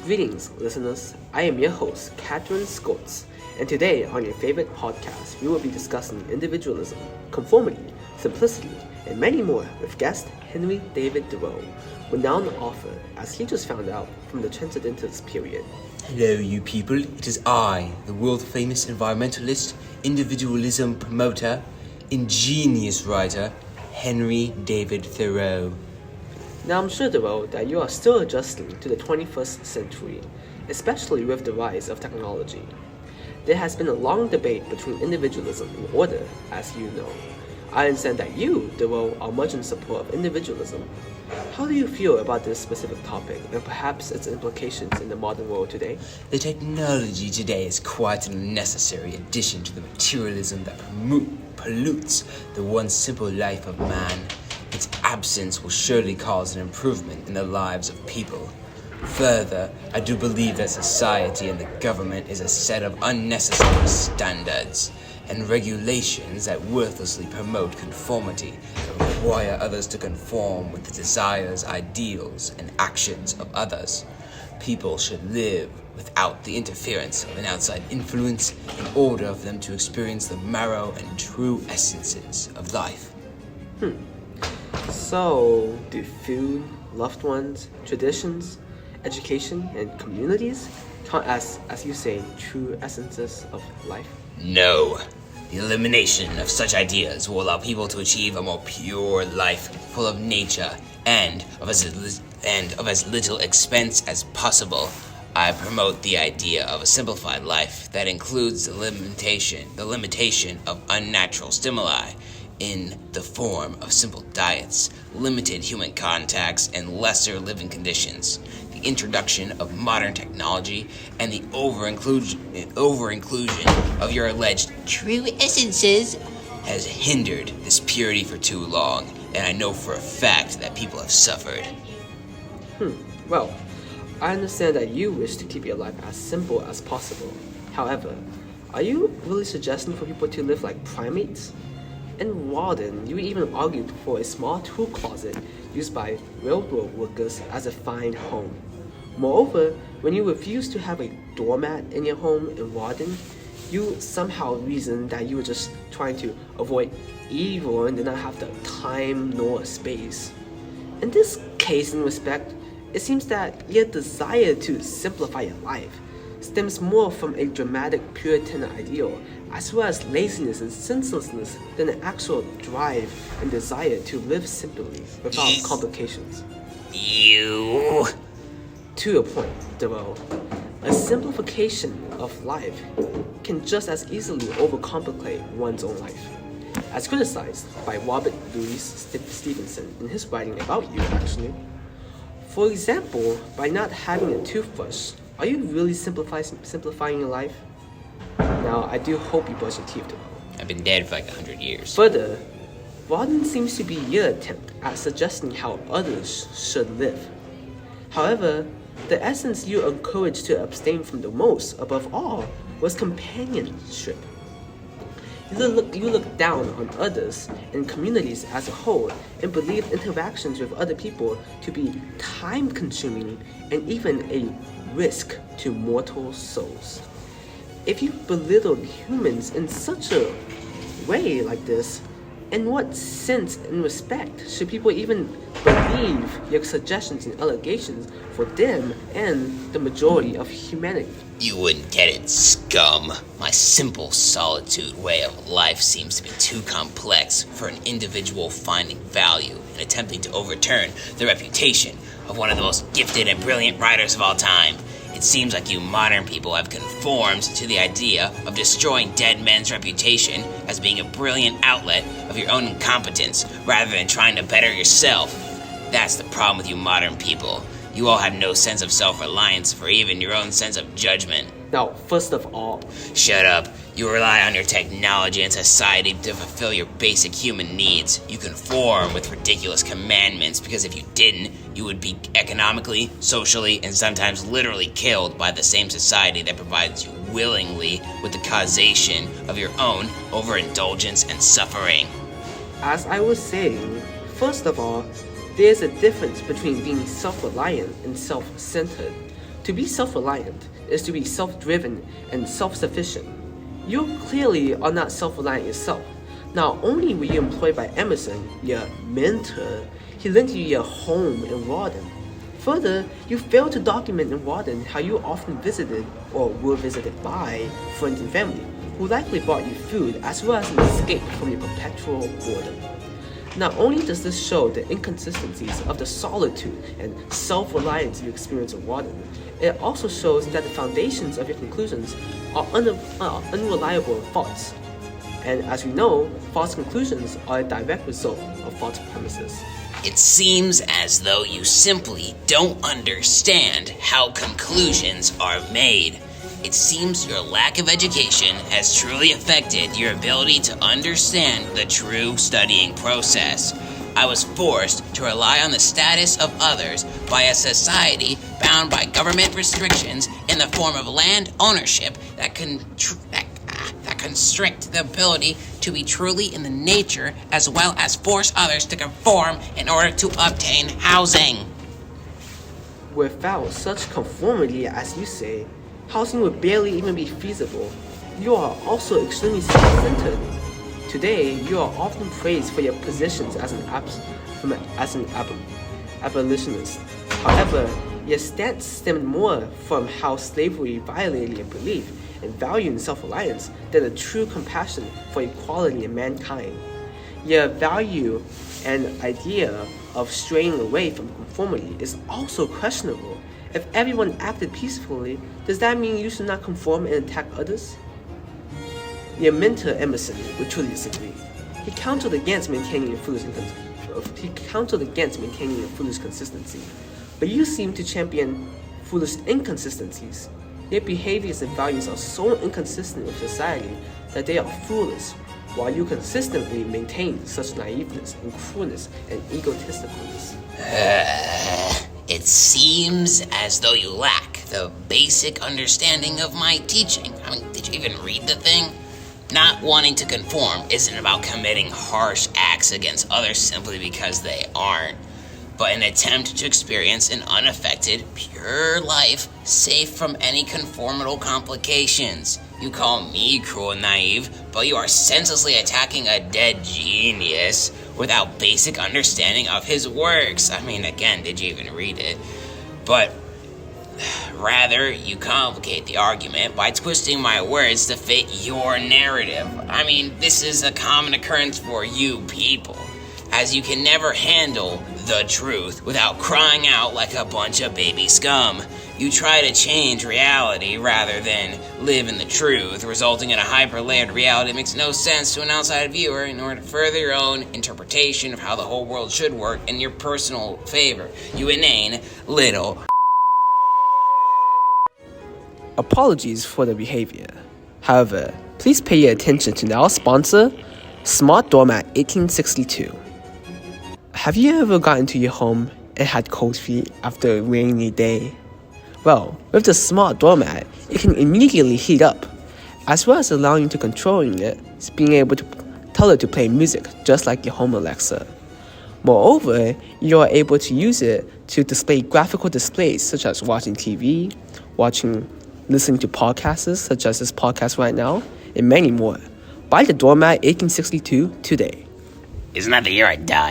Greetings, listeners. I am your host, Catherine Schulz, and today on your favorite podcast, we will be discussing individualism, conformity, simplicity, and many more with guest Henry David Thoreau, renowned author, as he just found out from the Transcendentalist period. Hello, you people. It is I, the world-famous environmentalist, individualism promoter, ingenious writer, Henry David Thoreau. Now, I'm sure, Thoreau, that you are still adjusting to the 21st century, especially with the rise of technology. There has been a long debate between individualism and order, as you know. I understand that you, Thoreau, are much in support of individualism. How do you feel about this specific topic and perhaps its implications in the modern world today? The technology today is quite an unnecessary addition to the materialism that pollutes the one simple life of man. Its absence will surely cause an improvement in the lives of people. Further, I do believe that society and the government is a set of unnecessary standards and regulations that worthlessly promote conformity and require others to conform with the desires, ideals, and actions of others. People should live without the interference of an outside influence in order for them to experience the marrow and true essences of life. So, do food, loved ones, traditions, education, and communities count as you say, true essences of life? No. The elimination of such ideas will allow people to achieve a more pure life, full of nature, and of as little expense as possible. I promote the idea of a simplified life that includes the limitation of unnatural stimuli in the form of simple diets, limited human contacts, and lesser living conditions. The introduction of modern technology and the over-inclusion of your alleged true essences has hindered this purity for too long, and I know for a fact that people have suffered. Well, I understand that you wish to keep your life as simple as possible. However, are you really suggesting for people to live like primates? In Walden, you even argued for a small tool closet used by railroad workers as a fine home. Moreover, when you refused to have a doormat in your home in Walden, you somehow reasoned that you were just trying to avoid evil and did not have the time nor space. In this case, in respect, it seems that your desire to simplify your life stems more from a dramatic Puritan ideal, as well as laziness and senselessness, than an actual drive and desire to live simply without complications. You. To your point, Thoreau, a simplification of life can just as easily overcomplicate one's own life, as criticized by Robert Louis Stevenson in his writing about you, actually. For example, by not having a toothbrush, are you really simplifying your life? Now, I do hope you brush your teeth, Thoreau. I've been dead for like 100 years. Further, Walden seems to be your attempt at suggesting how others should live. However, the essence you encouraged to abstain from the most, above all, was companionship. You look down on others and communities as a whole and believe interactions with other people to be time-consuming and even a risk to mortal souls. If you belittle humans in such a way like this, in what sense and respect should people even believe your suggestions and allegations for them and the majority of humanity? You wouldn't get it, scum. My simple solitude way of life seems to be too complex for an individual finding value and attempting to overturn the reputation of one of the most gifted and brilliant writers of all time. It seems like you modern people have conformed to the idea of destroying dead men's reputation as being a brilliant outlet of your own incompetence rather than trying to better yourself. That's the problem with you modern people. You all have no sense of self-reliance for even your own sense of judgment. Now, first of all... Shut up. You rely on your technology and society to fulfill your basic human needs. You conform with ridiculous commandments because if you didn't, you would be economically, socially, and sometimes literally killed by the same society that provides you willingly with the causation of your own overindulgence and suffering. As I was saying, first of all, there's a difference between being self-reliant and self-centered. To To be self-reliant is to be self-driven and self-sufficient. You clearly are not self-reliant yourself. Not only were you employed by Emerson, your mentor, he lent you your home in Rawdon. Further, you failed to document in Rawdon how you often visited or were visited by friends and family, who likely brought you food as well as an escape from your perpetual boredom. Not only does this show the inconsistencies of the solitude and self-reliance you experience in Rawdon, it also shows that the foundations of your conclusions are unreliable and false. And as we know, false conclusions are a direct result of false premises. It seems as though you simply don't understand how conclusions are made. It seems your lack of education has truly affected your ability to understand the true studying process. I was forced to rely on the status of others by a society bound by government restrictions in the form of land ownership that constrict the ability to be truly in the nature, as well as force others to conform in order to obtain housing. Without such conformity, as you say, housing would barely even be feasible. You are also extremely self-centered. Today, you are often praised for your positions as an abolitionist. However, your stance stemmed more from how slavery violated your belief and value in self-reliance than a true compassion for equality in mankind. Your value and idea of straying away from conformity is also questionable. If everyone acted peacefully, does that mean you should not conform and attack others? Your mentor Emerson would truly disagree. He counseled against maintaining a foolish consistency, but you seem to champion foolish inconsistencies. Your behaviors and values are so inconsistent with society that they are foolish, while you consistently maintain such naiveness and cruelness and egotisticalness. It seems as though you lack the basic understanding of my teaching. I mean, did you even read the thing? Not wanting to conform isn't about committing harsh acts against others simply because they aren't, but an attempt to experience an unaffected, pure life, safe from any conformal complications. You call me cruel and naive, but you are senselessly attacking a dead genius without basic understanding of his works. I mean, again, did you even read it? But rather, you complicate the argument by twisting my words to fit your narrative. I mean, this is a common occurrence for you people, as you can never handle the truth without crying out like a bunch of baby scum. You try to change reality rather than live in the truth, resulting in a hyper-layered reality that makes no sense to an outside viewer in order to further your own interpretation of how the whole world should work in your personal favor. You inane little... Apologies for the behavior. However, please pay your attention to our sponsor, Smart Doormat 1862. Have you ever gotten to your home and had cold feet after a rainy day? Well, with the Smart Doormat, it can immediately heat up, as well as allowing you to controlling it, being able to tell it to play music just like your home Alexa. Moreover, you are able to use it to display graphical displays such as watching TV, listening to podcasts such as this podcast right now, and many more. Buy the Doormat 1862 today. Isn't that the year I died?